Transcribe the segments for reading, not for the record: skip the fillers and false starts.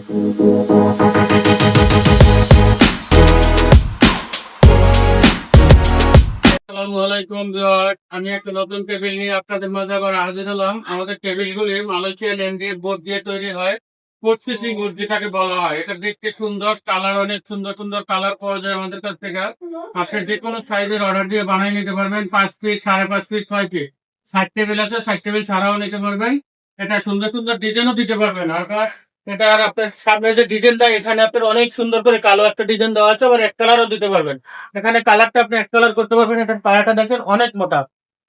আসসালামু আলাইকুম ভিউয়ার, আমি একটা নতুন টেবিল নিয়ে আপনাদের মাঝে আবার হাজির হলাম। আমাদের টেবিলগুলি মালয়েশিয়ান এমডিএফ বোর্ড দিয়ে তৈরি হয়। প্রসেসিং বোর্ড যেটাকে বলা হয়, এটা দেখতে সুন্দর, কালার অনেক সুন্দর সুন্দর কালার পাওয়া যায় আমাদের কাছ থেকে। আপনি যে কোনো সাইজের অর্ডার দিয়ে বানিয়ে নিতে পারবেন, 5 ফিট, 5.5 ফিট, 6 ফিট। 60 টেবিল আছে, 60 টেবিল ছাড়াও নিতে পারবেন। এটা সুন্দর সুন্দর ডিজাইনও দিতে পারবেন। আর এটা আর আপনার সামনে যে ডিজাইন দেয়, এখানে আপনার অনেক সুন্দর করে কালো একটা ডিজাইন দেওয়া আছে, আবার এক কালারও দিতে পারবেন। এখানে কালারটা আপনি এক কালার করতে পারবেন। এটার পায়াটা দেখেন অনেক মোটা,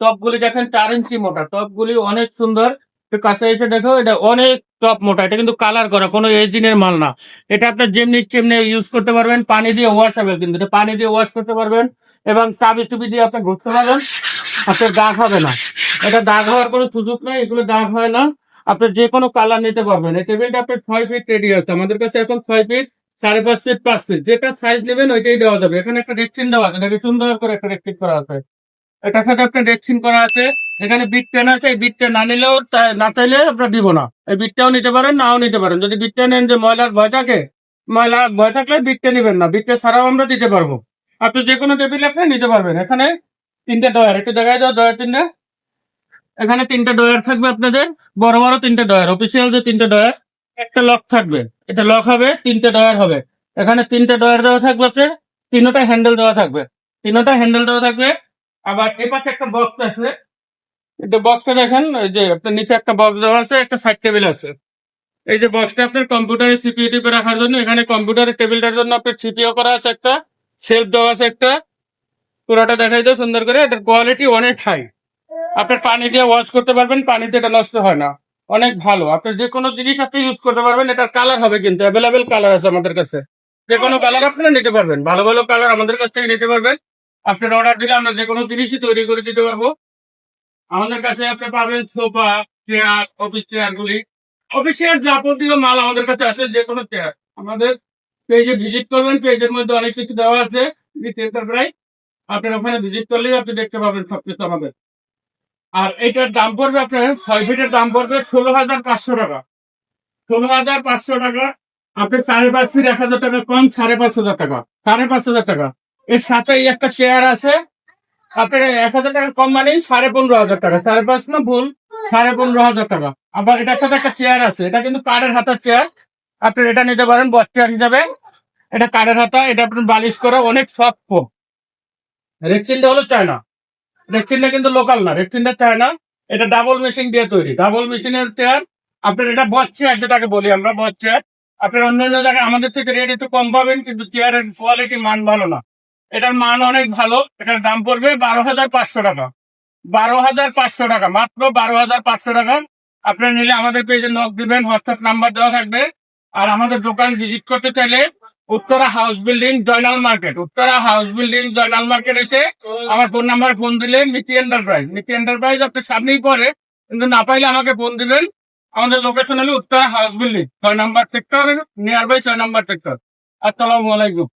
টপগুলি দেখেন 4 ইঞ্চি মোটা, টপগুলি অনেক সুন্দর। একটু কাছে এসে দেখো, এটা অনেক টপ মোটা। এটা কিন্তু কালার করা, কোনো এজিনের মাল না। এটা আপনার যেমনি তেমনি ইউজ করতে পারবেন, পানি দিয়ে ওয়াশ হবে, কিন্তু এটা পানি দিয়ে ওয়াশ করতে পারবেন এবং চাবি টুবি দিয়ে আপনি ঘুরতে পারবেন, আপনার দাগ হবে না। এটা দাগ হওয়ার কোনো সুযোগ নেই, এগুলো দাগ হয় না। আপনি যে কোনো কালার নিতে পারবেন। এই টেবিলটা আপনার 6 ফিট রেডি আছে আমাদের কাছে এখন, 6 ফিট, 5.5 ফিট, 5 ফিট, যেটা সাইজ নেবেন ওইটাই দেওয়া যাবে। এখানে একটা রেক্সিন দেওয়া আছে, দেখে সুন্দর করে একটা রেক্সিন করা আছে। এটার সাথে আপনার রেক্সিন করা আছে। এখানে বিট পেন আছে, এই বিটটা না নিলেও না চাইলে আপনার দিব না। এই বিটটাও নিতে পারেন, নাও নিতে পারেন। যদি বিটটা নেন যে ময়লার ভয় থাকে, ময়লার ভয় থাকলে বিটটা নিবেন না, বিটটা ছাড়াও আমরা দিতে পারবো। আপনি যে কোনো টেবিল আপনি নিতে পারবেন। এখানে 3টে ডয়ার, একটু দেখাই দাও ডয়ার 3টে। এখানে 3টে ডয়ার থাকবে আপনাদের, বড় বড় 3টে ডয়ার, অফিসিয়াল যে 3টে ডয়ার। একটা লক থাকবে, এটা লক হবে, 3টে ডয়ার হবে। এখানে 3টে ডয়ার দেওয়া থাকবে আপনার, তিনোটা হ্যান্ডেল দেওয়া থাকবে, তিনোটা হ্যান্ডেল দেওয়া থাকবে। আবার এ পাশে একটা বক্স আছে, এটা বক্সটা দেখেন, এই যে আপনার নিচে একটা বক্স দেওয়া আছে, একটা 60 টেবিল আছে। এই যে বক্সটা আপনার কম্পিউটারে সিপিইউ টিপে রাখার জন্য, এখানে কম্পিউটারের টেবিলটার জন্য আপনার সিপিইউ করা আছে, একটা সেলফ দেওয়া আছে একটা। পুরোটা দেখাই দাও সুন্দর করে, এটার কোয়ালিটি অনেক হাই। আপনার পানি দিয়ে ওয়াশ করতে পারবেন, পানিতে এটা নষ্ট হয় না, অনেক ভালো। আপনি যে কোনো জিনিস আপনি ইউজ করতে পারবেন। এটার কালার হবে কিন্তু অ্যাভেলেবেল কালার আছে আমাদের কাছে, যে কোনো কালার আপনারা নিতে পারবেন, ভালো ভালো কালার আমাদের কাছ থেকে নিতে পারবেন। আপনার অর্ডার দিলে আমরা যে কোনো জিনিসই তৈরি করে দিতে পারবো। আমাদের কাছে আপনি পাবেন সোফা, চেয়ার, অফিস চেয়ার গুলি, অফিসিয়াল যাবতীয় মাল আমাদের কাছে আছে, যে কোনো চেয়ার। আমাদের পেজে ভিজিট করবেন, পেজের মধ্যে অনেক কিছু দেওয়া আছে, এন্টারপ্রাইজ। আপনার ওখানে ভিজিট করলেই আপনি দেখতে পাবেন সবকিছু আমাদের। আর এটার দাম পড়বে আপনার, 6 ফিটের দাম পড়বে 16,500 টাকা। 16,500 টাকা। আপনি 5.5 ফিট 1,000 টাকা কম, 5,500 টাকা, 5,500 টাকা। এর সাথে এই একটা চেয়ার আছে, আপনার 1,000 টাকা কম মানে 15,500 টাকা, 5.5 না ভুল, 15,500 টাকা। আবার এটার সাথে একটা চেয়ার আছে, এটা কিন্তু কাঠের হাতার চেয়ার। আপনি এটা নিতে পারেন বস চেয়ার হিসাবে। এটা কাঠের হাতা, এটা আপনার বালিশ করা, অনেক সফট। রেক্সিনটা হলো চায়না, রেক্সিনটা কিন্তু লোকাল না, রেক্সিনটা চায়না। এটা ডাবল মেশিন দিয়ে তৈরি, ডাবল মেশিনের চেয়ার। আপনার এটা বস চেয়ার যেটাকে বলি আমরা, বস চেয়ার। আপনার অন্যান্য জায়গায় আমাদের থেকে রেট একটু কম পাবেন, কিন্তু চেয়ারের কোয়ালিটি মান ভালো না। এটার মান অনেক ভালো। এটার দাম পড়বে 12,500 টাকা। 12,500 টাকা, মাত্র 12,500 টাকা। আপনার নিলে আমাদের পেজে নক দিবেন, হোয়াটসঅ্যাপ নাম্বার দেওয়া থাকবে। আর আমাদের দোকান ভিজিট করতে চাইলে Uttara house building, Joynal market, Uttara house building, Joynal market এসে আমার ফোন নাম্বার ফোন দিলে, মিটি এন্টারপ্রাইজ, মিটি এন্টারপ্রাইজ আপনার সামনেই পড়ে, কিন্তু না পাইলে আমাকে ফোন দিবেন। আমাদের লোকেশন হলো উত্তরা হাউস বিল্ডিং, 6 নম্বর সেক্টর, নিয়ার বাই 6 নম্বর সেক্টর। আসসালামু আলাইকুম।